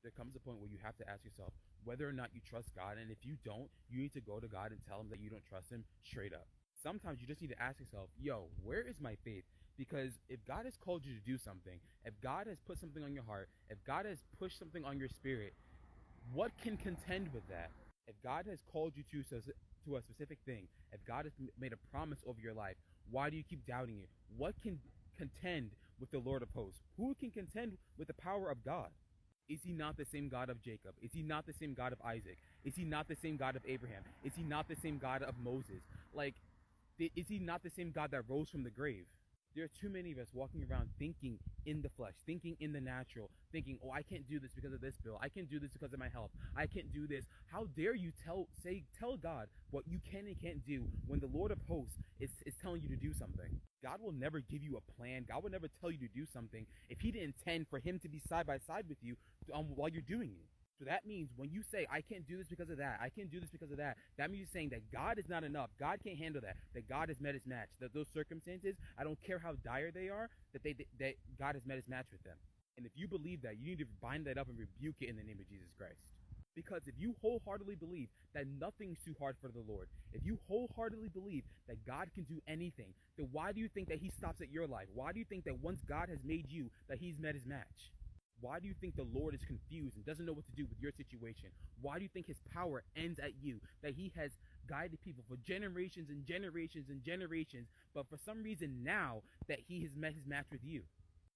There comes a point where you have to ask yourself whether or not you trust God. And if you don't, you need to go to God and tell him that you don't trust him straight up. Sometimes you just need to ask yourself, yo, where is my faith? Because if God has called you to do something, if God has put something on your heart, if God has pushed something on your spirit, what can contend with that? If God has called you to a specific thing, if God has made a promise over your life, why do you keep doubting it? What can contend with the Lord of hosts? Who can contend with the power of God? Is he not the same God of Jacob? Is he not the same God of Isaac? Is he not the same God of Abraham? Is he not the same God of Moses? Like, is he not the same God that rose from the grave? There are too many of us walking around thinking in the flesh, thinking in the natural, thinking, oh, I can't do this because of this bill. I can't do this because of my health. I can't do this. How dare you tell God what you can and can't do when the Lord of hosts is telling you to do something? God will never give you a plan. God will never tell you to do something if he didn't intend for him to be side by side with you while you're doing it. So that means when you say, I can't do this because of that, I can't do this because of that, that means you're saying that God is not enough. God can't handle that God has met his match. That those circumstances, I don't care how dire they are, that God has met his match with them. And if you believe that, you need to bind that up and rebuke it in the name of Jesus Christ. Because if you wholeheartedly believe that nothing's too hard for the Lord, if you wholeheartedly believe that God can do anything, then why do you think that he stops at your life? Why do you think that once God has made you, that he's met his match? Why do you think the Lord is confused and doesn't know what to do with your situation? Why do you think his power ends at you? That he has guided people for generations and generations and generations, but for some reason now that he has met his match with you.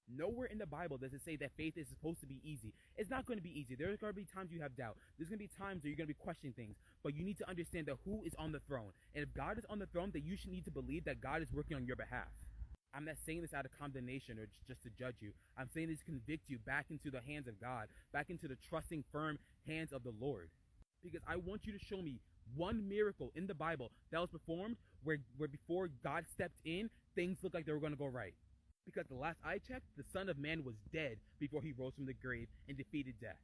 Nowhere in the Bible does it say that faith is supposed to be easy. It's not going to be easy. There's going to be times you have doubt. There's going to be times where you're going to be questioning things. But you need to understand that who is on the throne. And if God is on the throne, then you should need to believe that God is working on your behalf. I'm not saying this out of condemnation or just to judge you. I'm saying this to convict you back into the hands of God, back into the trusting, firm hands of the Lord. Because I want you to show me one miracle in the Bible that was performed where before God stepped in, things looked like they were going to go right. Because the last I checked, the Son of Man was dead before he rose from the grave and defeated death.